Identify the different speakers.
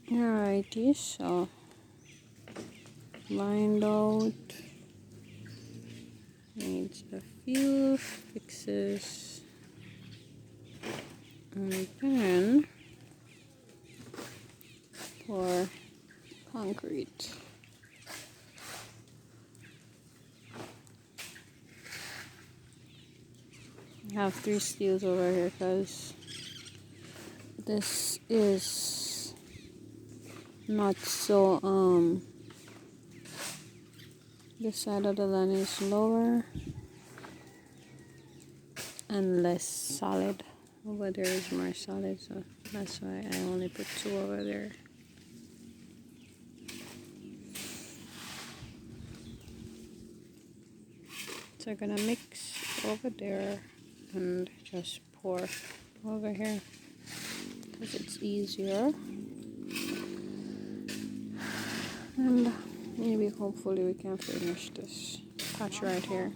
Speaker 1: Alrighty, so lined out, needs a few fixes, and then for concrete. I have 3 steels over here because this is not so this side of the land is lower and less solid. Over there is more solid, so that's why I only put 2 over there. So I'm gonna mix over there and just pour over here because it's easier, and maybe hopefully we can finish this patch right here.